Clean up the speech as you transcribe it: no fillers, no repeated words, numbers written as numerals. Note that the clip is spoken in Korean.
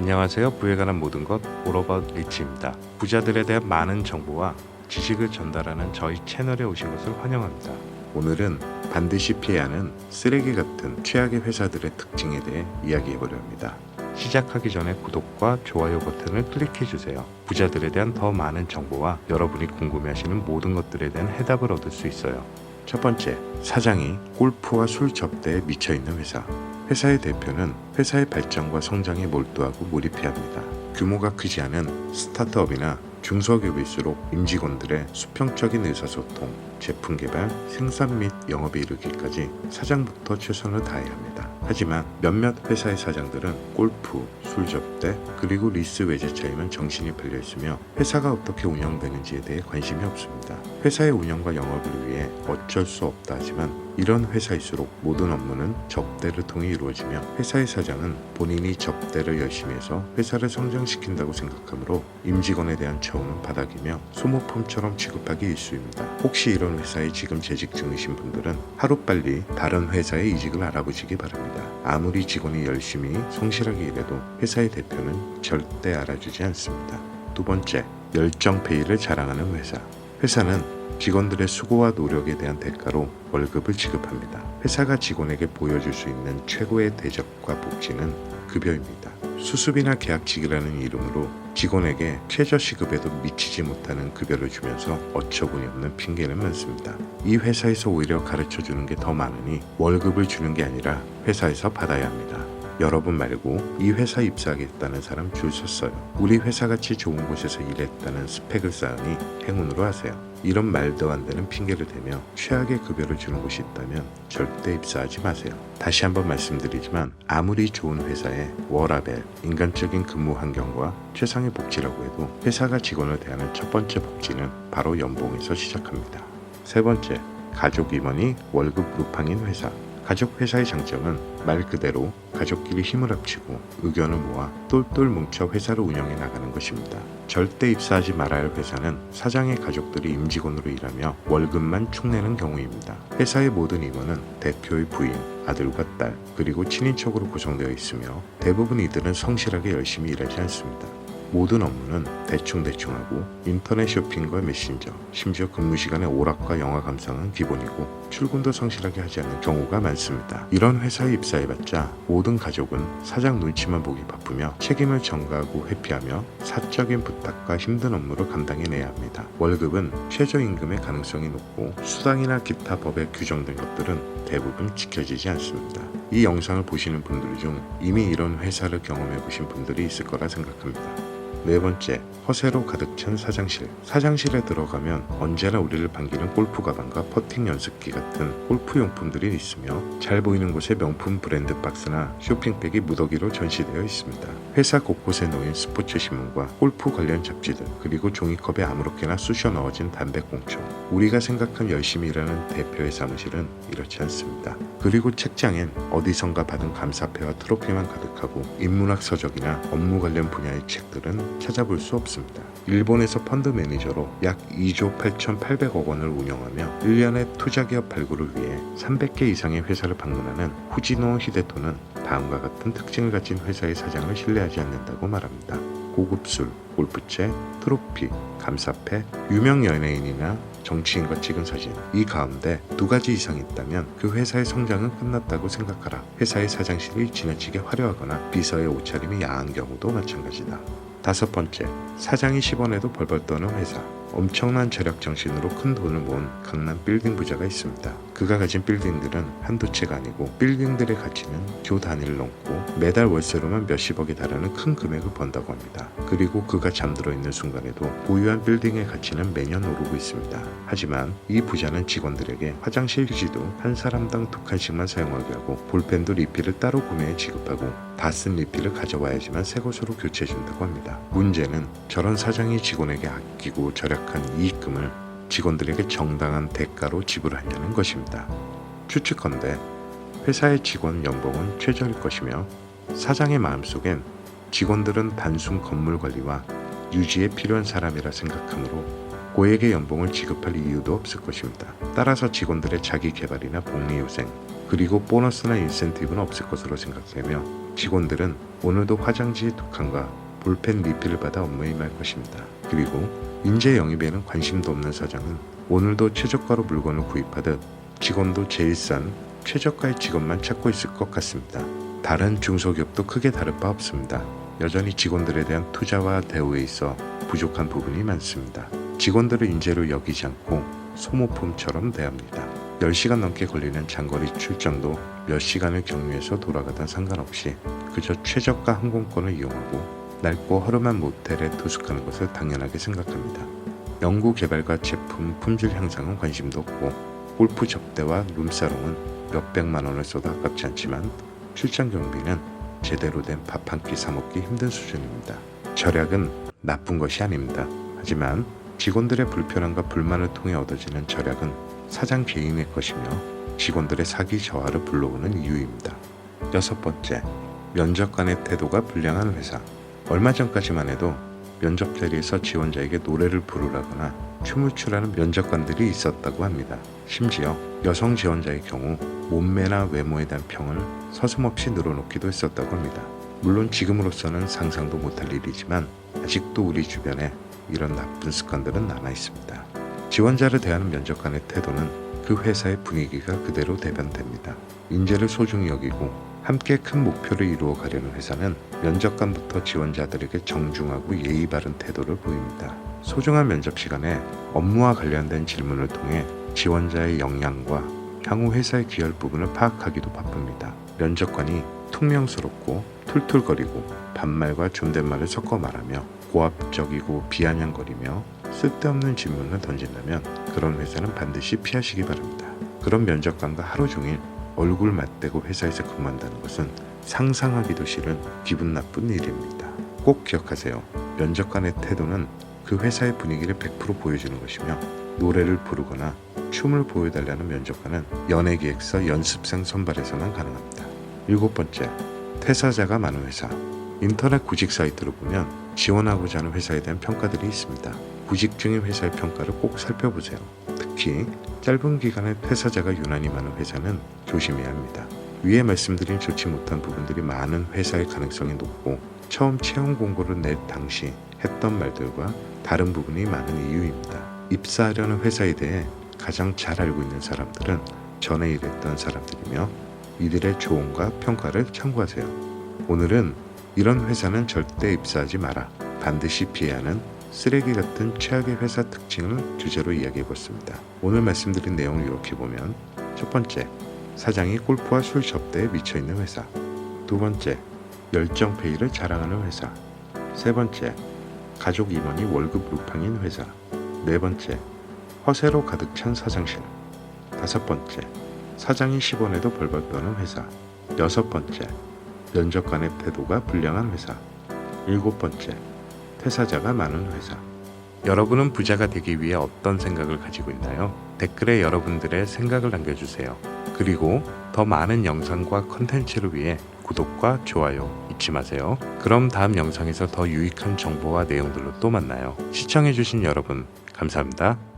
안녕하세요. 부에 관한 모든 것 올어바웃 리치입니다. 부자들에 대한 많은 정보와 지식을 전달하는 저희 채널에 오신 것을 환영합니다. 오늘은 반드시 피해야 하는 쓰레기 같은 최악의 회사들의 특징에 대해 이야기해보려 합니다. 시작하기 전에 구독과 좋아요 버튼을 클릭해주세요. 부자들에 대한 더 많은 정보와 여러분이 궁금해하시는 모든 것들에 대한 해답을 얻을 수 있어요. 첫 번째, 사장이 골프와 술 접대에 미쳐있는 회사. 회사의 대표는 회사의 발전과 성장에 몰두하고 몰입해야 합니다. 규모가 크지 않은 스타트업이나 중소기업일수록 임직원들의 수평적인 의사소통, 제품 개발, 생산 및 영업에 이르기까지 사장부터 최선을 다해야 합니다. 하지만 몇몇 회사의 사장들은 골프, 술 접대, 그리고 리스 외제차에만 정신이 팔려 있으며 회사가 어떻게 운영되는지에 대해 관심이 없습니다. 회사의 운영과 영업을 위해 어쩔 수 없다 하지만 이런 회사일수록 모든 업무는 접대를 통해 이루어지며 회사의 사장은 본인이 접대를 열심히 해서 회사를 성장시킨다고 생각하므로 임직원에 대한 처우는 바닥이며 소모품처럼 취급하기 일쑤입니다. 혹시 이런 회사에 지금 재직 중이신 분들은 하루빨리 다른 회사의 이직을 알아보시기 바랍니다. 아무리 직원이 열심히 성실하게 일해도 회사의 대표는 절대 알아주지 않습니다. 두 번째, 열정페이를 자랑하는 회사. 회사는 직원들의 수고와 노력에 대한 대가로 월급을 지급합니다. 회사가 직원에게 보여줄 수 있는 최고의 대접과 복지는 급여입니다. 수습이나 계약직이라는 이름으로 직원에게 최저시급에도 미치지 못하는 급여를 주면서 어처구니 없는 핑계는 많습니다. 이 회사에서 오히려 가르쳐주는 게 더 많으니 월급을 주는 게 아니라 회사에서 받아야 합니다. 여러분 말고 이 회사 입사하겠다는 사람 줄 섰어요. 우리 회사같이 좋은 곳에서 일했다는 스펙을 쌓으니 행운으로 하세요. 이런 말도 안 되는 핑계를 대며 최악의 급여를 주는 곳이 있다면 절대 입사하지 마세요. 다시 한번 말씀드리지만 아무리 좋은 회사에 워라밸, 인간적인 근무 환경과 최상의 복지라고 해도 회사가 직원을 대하는 첫 번째 복지는 바로 연봉에서 시작합니다. 세 번째, 가족 임원이 월급 루팡인 회사. 가족 회사의 장점은 말 그대로 가족끼리 힘을 합치고 의견을 모아 똘똘 뭉쳐 회사를 운영해 나가는 것입니다. 절대 입사하지 말아야 할 회사는 사장의 가족들이 임직원으로 일하며 월급만 축내는 경우입니다. 회사의 모든 임원은 대표의 부인, 아들과 딸, 그리고 친인척으로 구성되어 있으며 대부분 이들은 성실하게 열심히 일하지 않습니다. 모든 업무는 대충대충하고 인터넷 쇼핑과 메신저, 심지어 근무 시간에 오락과 영화 감상은 기본이고 출근도 성실하게 하지 않는 경우가 많습니다. 이런 회사에 입사해봤자 모든 가족은 사장 눈치만 보기 바쁘며 책임을 전가하고 회피하며 사적인 부탁과 힘든 업무를 감당해내야 합니다. 월급은 최저임금의 가능성이 높고 수당이나 기타 법에 규정된 것들은 대부분 지켜지지 않습니다. 이 영상을 보시는 분들 중 이미 이런 회사를 경험해보신 분들이 있을 거라 생각합니다. 네 번째, 허세로 가득 찬 사장실. 사장실에 들어가면 언제나 우리를 반기는 골프 가방과 퍼팅 연습기 같은 골프 용품들이 있으며 잘 보이는 곳에 명품 브랜드 박스나 쇼핑백이 무더기로 전시되어 있습니다. 회사 곳곳에 놓인 스포츠 신문과 골프 관련 잡지들, 그리고 종이컵에 아무렇게나 쑤셔 넣어진 담배꽁초. 우리가 생각한 열심히 일하는 대표의 사무실은 이렇지 않습니다. 그리고 책장엔 어디선가 받은 감사패와 트로피만 가득하고 인문학 서적이나 업무 관련 분야의 책들은 찾아볼 수 없습니다. 일본에서 펀드 매니저로 약 2조 8,800억 원을 운영하며 1년에 투자기업 발굴을 위해 300개 이상의 회사를 방문하는 후지노 히데토는 다음과 같은 특징을 가진 회사의 사장을 신뢰하지 않는다고 말합니다. 고급 술, 골프채, 트로피, 감사패, 유명 연예인이나 정치인과 찍은 사진. 이 가운데 두 가지 이상 있다면 그 회사의 성장은 끝났다고 생각하라. 회사의 사장실이 지나치게 화려하거나 비서의 옷차림이 야한 경우도 마찬가지다. 다섯 번째, 사장이 10원에도 벌벌 떠는 회사. 엄청난 절약 정신으로 큰 돈을 모은 강남 빌딩 부자가 있습니다. 그가 가진 빌딩들은 한두 채가 아니고 빌딩들의 가치는 조 단위를 넘고 매달 월세로만 몇십억에 달하는 큰 금액을 번다고 합니다. 그리고 그가 잠들어 있는 순간에도 보유한 빌딩의 가치는 매년 오르고 있습니다. 하지만 이 부자는 직원들에게 화장실 휴지도 한 사람당 2칸씩만 사용하게 하고 볼펜도 리필을 따로 구매해 지급하고 다 쓴 리필을 가져와야지만 새 것으로 교체해준다고 합니다. 문제는 저런 사장이 직원에게 아끼고 절약한 이익금을 직원들에게 정당한 대가로 지불하냐는 것입니다. 추측컨대 회사의 직원 연봉은 최저일 것이며 사장의 마음속엔 직원들은 단순 건물 관리와 유지에 필요한 사람이라 생각하므로 고액의 연봉을 지급할 이유도 없을 것입니다. 따라서 직원들의 자기 개발이나 복리후생, 그리고 보너스나 인센티브는 없을 것으로 생각되며 직원들은 오늘도 화장지 2칸과 볼펜 리필을 받아 업무에 임할 것입니다. 그리고 인재 영입에는 관심도 없는 사장은 오늘도 최저가로 물건을 구입하듯 직원도 제일 싼 최저가의 직원만 찾고 있을 것 같습니다. 다른 중소기업도 크게 다를 바 없습니다. 여전히 직원들에 대한 투자와 대우에 있어 부족한 부분이 많습니다. 직원들을 인재로 여기지 않고 소모품처럼 대합니다. 10시간 넘게 걸리는 장거리 출장도 몇 시간을 경유해서 돌아가든 상관없이 그저 최저가 항공권을 이용하고 낡고 허름한 모텔에 투숙하는 것을 당연하게 생각합니다. 연구 개발과 제품 품질 향상은 관심도 없고 골프 접대와 룸사롱은 몇백만 원을 써도 아깝지 않지만 출장 경비는 제대로 된 밥 한 끼 사 먹기 힘든 수준입니다. 절약은 나쁜 것이 아닙니다. 하지만 직원들의 불편함과 불만을 통해 얻어지는 절약은 사장 개인의 것이며 직원들의 사기 저하를 불러오는 이유입니다. 6번째, 면접관의 태도가 불량한 회사. 얼마 전까지만 해도 면접 자리에서 지원자에게 노래를 부르라거나 춤을 추라는 면접관들이 있었다고 합니다. 심지어 여성 지원자의 경우 몸매나 외모에 대한 평을 서슴없이 늘어놓기도 했었다고 합니다. 물론 지금으로서는 상상도 못할 일이지만 아직도 우리 주변에 이런 나쁜 습관들은 남아 있습니다. 지원자를 대하는 면접관의 태도는 그 회사의 분위기가 그대로 대변됩니다. 인재를 소중히 여기고 함께 큰 목표를 이루어 가려는 회사는 면접관부터 지원자들에게 정중하고 예의 바른 태도를 보입니다. 소중한 면접 시간에 업무와 관련된 질문을 통해 지원자의 역량과 향후 회사에 기여할 부분을 파악하기도 바쁩니다. 면접관이 퉁명스럽고 툴툴거리고 반말과 존댓말을 섞어 말하며 고압적이고 비아냥거리며 쓸데없는 질문을 던진다면 그런 회사는 반드시 피하시기 바랍니다. 그런 면접관과 하루 종일 얼굴 맞대고 회사에서 근무한다는 것은 상상하기도 싫은 기분 나쁜 일입니다. 꼭 기억하세요. 면접관의 태도는 그 회사의 분위기를 100% 보여주는 것이며 노래를 부르거나 춤을 보여달라는 면접관은 연예기획서 연습생 선발에서만 가능합니다. 7번째, 퇴사자가 많은 회사. 인터넷 구직 사이트를 보면 지원하고자 하는 회사에 대한 평가들이 있습니다. 구직 중인 회사의 평가를 꼭 살펴보세요. 특히 짧은 기간에 퇴사자가 유난히 많은 회사는 조심해야 합니다. 위에 말씀드린 좋지 못한 부분들이 많은 회사의 가능성이 높고 처음 채용 공고를 낼 당시 했던 말들과 다른 부분이 많은 이유입니다. 입사하려는 회사에 대해 가장 잘 알고 있는 사람들은 전에 일했던 사람들이며 이들의 조언과 평가를 참고하세요. 오늘은 이런 회사는 절대 입사하지 마라, 반드시 피해야 하는 쓰레기 같은 최악의 회사 특징을 주제로 이야기해봤습니다. 오늘 말씀드린 내용을 이렇게 보면 첫 번째, 사장이 골프와 술 접대에 미쳐있는 회사. 두 번째, 열정페이를 자랑하는 회사. 세 번째, 가족 임원이 월급 루팡인 회사. 네 번째, 허세로 가득 찬 사장실. 다섯 번째, 사장이 10원에도 벌벌 떠는 회사. 여섯 번째, 면접관의 태도가 불량한 회사. 일곱 번째, 퇴사자가 많은 회사. 여러분은 부자가 되기 위해 어떤 생각을 가지고 있나요? 댓글에 여러분들의 생각을 남겨주세요. 그리고 더 많은 영상과 컨텐츠를 위해 구독과 좋아요 잊지 마세요. 그럼 다음 영상에서 더 유익한 정보와 내용들로 또 만나요. 시청해주신 여러분 감사합니다.